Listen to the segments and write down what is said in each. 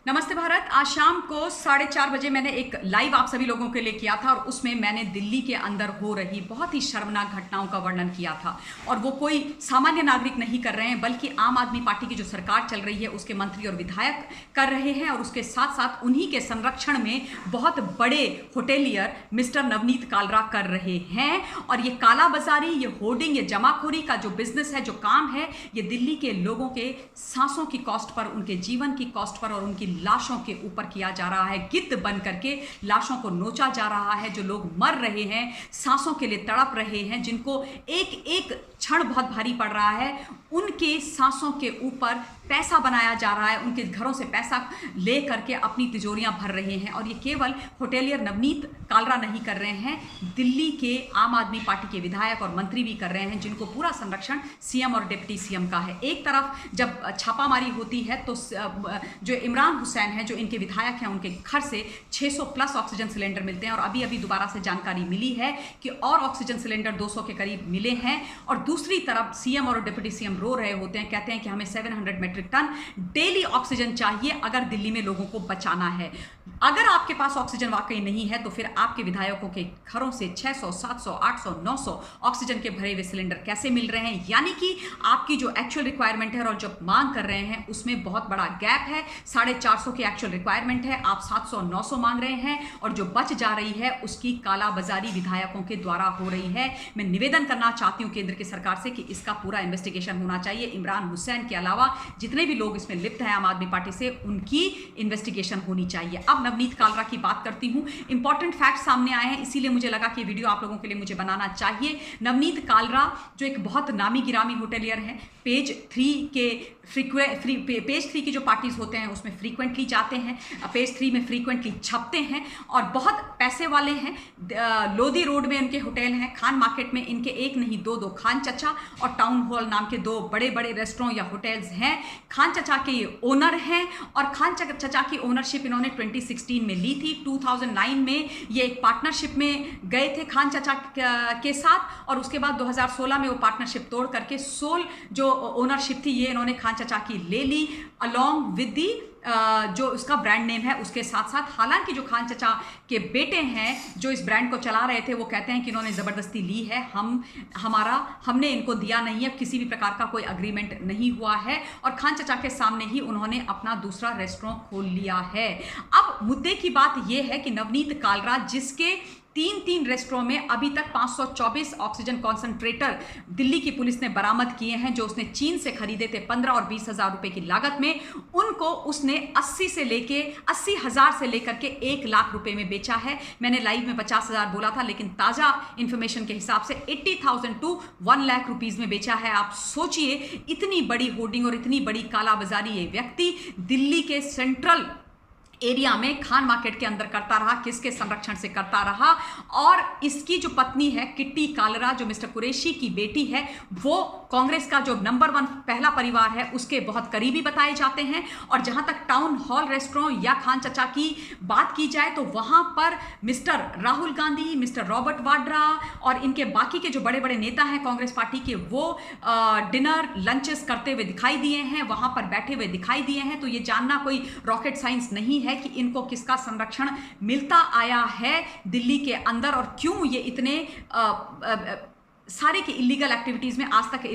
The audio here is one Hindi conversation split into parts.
नमस्ते भारत। आज शाम को 4:30 बजे मैंने एक लाइव आप सभी लोगों के लिए किया था और उसमें मैंने दिल्ली के अंदर हो रही बहुत ही शर्मनाक घटनाओं का वर्णन किया था। और वो कोई सामान्य नागरिक नहीं कर रहे हैं, बल्कि आम आदमी पार्टी की जो सरकार चल रही है उसके मंत्री और विधायक कर रहे हैं। और उसके साथ साथ उन्हीं के संरक्षण में बहुत बड़े होटेलियर मिस्टर नवनीत कालरा कर रहे हैं। और ये कालाबाजारी, ये होर्डिंग, ये जमाखोरी का जो बिजनेस है, जो काम है, ये दिल्ली के लोगों के सांसों की कॉस्ट पर, उनके जीवन की कॉस्ट पर और उनकी लाशों के ऊपर किया जा रहा है। गिद्ध बन करके लाशों को नोचा जा रहा है। जो लोग मर रहे हैं, सांसों के लिए तड़प रहे हैं, जिनको एक एक क्षण बहुत भारी पड़ रहा है, उनके सांसों के ऊपर पैसा बनाया जा रहा है। उनके घरों से पैसा ले करके अपनी तिजोरियां भर रहे हैं। और ये केवल होटेलियर नवनीत कालरा नहीं कर रहे हैं, दिल्ली के आम आदमी पार्टी के विधायक और मंत्री भी कर रहे हैं, जिनको पूरा संरक्षण सीएम और डिप्टी सीएम का है। एक तरफ जब छापामारी होती है तो जो इमरान हुसैन है, जो इनके विधायक हैं, उनके घर से 600 प्लस ऑक्सीजन सिलेंडर मिलते हैं। और अभी अभी दोबारा से जानकारी मिली है कि और ऑक्सीजन सिलेंडर 200 के करीब मिले हैं। और दूसरी तरफ सीएम और डिप्टी सीएम रो रहे होते हैं, कहते हैं कि हमें 700 मेट्रिक टन डेली ऑक्सीजन चाहिए अगर दिल्ली में लोगों को बचाना है। अगर आपके पास ऑक्सीजन वाकई नहीं है तो फिर आपके विधायकों के घरों से 600, 700, 800, 900 ऑक्सीजन के भरे हुए सिलेंडर कैसे मिल रहे हैं? यानी कि आपकी जो एक्चुअल रिक्वायरमेंट है और जो मांग कर रहे हैं उसमें बहुत बड़ा गैप है। 450 की एक्चुअल रिक्वायरमेंट है, आप 700, 900 मांग रहे हैं, और जो बच जा रही है उसकी कालाबाजारी विधायकों के द्वारा हो रही है। मैं निवेदन करना चाहती हूं केंद्र की सरकार से कि इसका पूरा इन्वेस्टिगेशन होना चाहिए। इमरान हुसैन के अलावा जितने भी लोग इसमें लिप्त हैं आम आदमी पार्टी से, उनकी इन्वेस्टिगेशन होनी चाहिए। अब नवनीत कालरा की बात करती हूं। इंपॉर्टेंट फैक्ट सामने आए हैं, इसीलिए मुझे लगा कि वीडियो आप लोगों के लिए मुझे बनाना चाहिए। नवनीत कालरा जो एक बहुत नामी गिरामी होटेलियर है, पेज 3 की जो पार्टीज होते हैं उसमें फ्रीक्वेंटली जाते हैं, पेज 3 में फ्रीक्वेंटली छपते हैं और बहुत पैसे वाले हैं। लोधी रोड में उनके होटल हैं, खान मार्केट में इनके एक नहीं दो खान चचा और टाउन हॉल नाम के 2 बड़े बड़े रेस्टोरेंट या होटल्स हैं। खान चचा के ये ओनर हैं और खान चचा की ओनरशिप इन्होंने 2016 में ली थी। 2009 में ये एक पार्टनरशिप में गए थे खान चचा के साथ, और उसके बाद 2016 में वो पार्टनरशिप तोड़ करके सोल जो ओनरशिप थी ये इन्होंने खान चचा की ले ली, अलॉन्ग विद दी जो उसका ब्रांड नेम है उसके साथ साथ। हालांकि जो खान चचा के बेटे हैं जो इस ब्रांड को चला रहे थे, वो कहते हैं कि इन्होंने ज़बरदस्ती ली है, हमने इनको दिया नहीं है, किसी भी प्रकार का कोई अग्रीमेंट नहीं हुआ है। और खान चचा के सामने ही उन्होंने अपना दूसरा रेस्टोरेंट खोल लिया है। अब मुद्दे की बात यह है कि नवनीत कालरा, जिसके 3 रेस्टोरेंट में अभी तक 524 ऑक्सीजन कॉन्सेंट्रेटर दिल्ली की पुलिस ने बरामद किए हैं, जो उसने चीन से खरीदे थे 15 और 20 हज़ार रुपए की लागत में, उनको उसने 80 हज़ार से लेकर के 1 लाख रुपए में बेचा है। मैंने लाइव में 50 हज़ार बोला था, लेकिन ताज़ा इंफॉर्मेशन के हिसाब से 80,000 टू 1 लाख रुपीज़ में बेचा है। आप सोचिए, इतनी बड़ी होर्डिंग और इतनी बड़ी कालाबाजारी ये व्यक्ति दिल्ली के सेंट्रल एरिया में खान मार्केट के अंदर करता रहा, किसके संरक्षण से करता रहा। और इसकी जो पत्नी है किट्टी कालरा, जो मिस्टर कुरैशी की बेटी है, वो कांग्रेस का जो नंबर 1 पहला परिवार है उसके बहुत करीबी बताए जाते हैं। और जहां तक टाउन हॉल रेस्टोरेंट या खान चचा की बात की जाए तो वहां पर mister Rahul Gandhi, mister Robert Vadra और इनके बाकी के जो बड़े बड़े नेता हैं कांग्रेस पार्टी के, वो डिनर लंचेस करते हुए दिखाई दिए हैं, वहां पर बैठे हुए दिखाई दिए हैं। तो ये जानना कोई रॉकेट साइंस नहीं है कि इनको किसका संरक्षण मिलता आया है दिल्ली के अंदर, और क्यों ये इतने सारे के इलीगल एक्टिविटीज में आज तक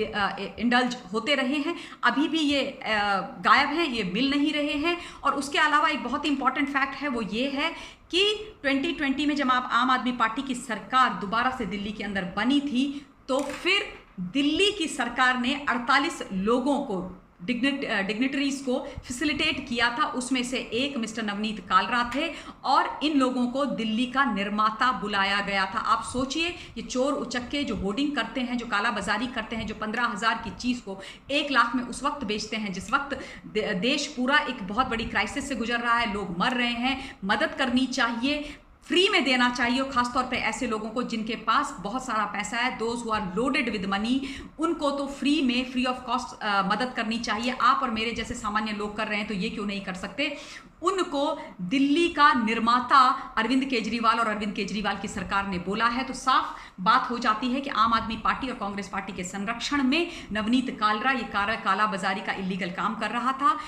इंडल्ज होते रहे हैं। अभी भी ये गायब हैं, ये मिल नहीं रहे हैं। और उसके अलावा एक बहुत ही इंपॉर्टेंट फैक्ट है, वो ये है कि 2020 में जब आम आदमी पार्टी की सरकार दोबारा से दिल्ली के अंदर बनी थी, तो फिर दिल्ली की सरकार ने 48 लोगों को, डिग्निटरीज को फैसिलिटेट किया था। उसमें से एक मिस्टर नवनीत कालरा थे और इन लोगों को दिल्ली का निर्माता बुलाया गया था। आप सोचिए, ये चोर उचक्के जो होर्डिंग करते हैं, जो कालाबाजारी करते हैं, जो 15,000 की चीज़ को 1 लाख में उस वक्त बेचते हैं जिस वक्त देश पूरा एक बहुत बड़ी क्राइसिस से गुजर रहा है, लोग मर रहे हैं। मदद करनी चाहिए, फ्री में देना चाहिए, और खासतौर पे ऐसे लोगों को जिनके पास बहुत सारा पैसा है, those who are loaded with money, उनको तो फ्री में, फ्री ऑफ कॉस्ट मदद करनी चाहिए। आप और मेरे जैसे सामान्य लोग कर रहे हैं तो ये क्यों नहीं कर सकते? उनको दिल्ली का निर्माता अरविंद केजरीवाल और अरविंद केजरीवाल की सरकार ने बोला है। तो साफ बात हो जाती है कि आम आदमी पार्टी और कांग्रेस पार्टी के संरक्षण में नवनीत कालरा ये काला बाजारी का इलीगल काम कर रहा था।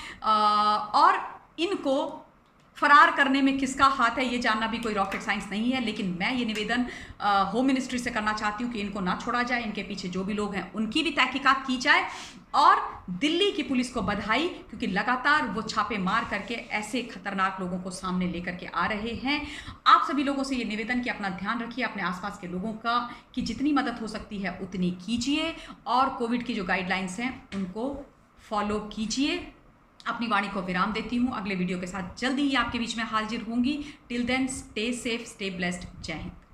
और इनको फरार करने में किसका हाथ है ये जानना भी कोई रॉकेट साइंस नहीं है, लेकिन मैं ये निवेदन होम मिनिस्ट्री से करना चाहती हूँ कि इनको ना छोड़ा जाए, इनके पीछे जो भी लोग हैं उनकी भी तहकीकात की जाए। और दिल्ली की पुलिस को बधाई, क्योंकि लगातार वो छापे मार करके ऐसे खतरनाक लोगों को सामने लेकर के आ रहे हैं। आप सभी लोगों से ये निवेदन कि अपना ध्यान रखिए, अपने आसपास के लोगों का कि जितनी मदद हो सकती है उतनी कीजिए, और कोविड की जो गाइडलाइंस हैं उनको फॉलो कीजिए। अपनी वाणी को विराम देती हूँ, अगले वीडियो के साथ जल्दी ही आपके बीच में हाजिर होंगी। Till then stay safe, stay blessed. जय हिंद।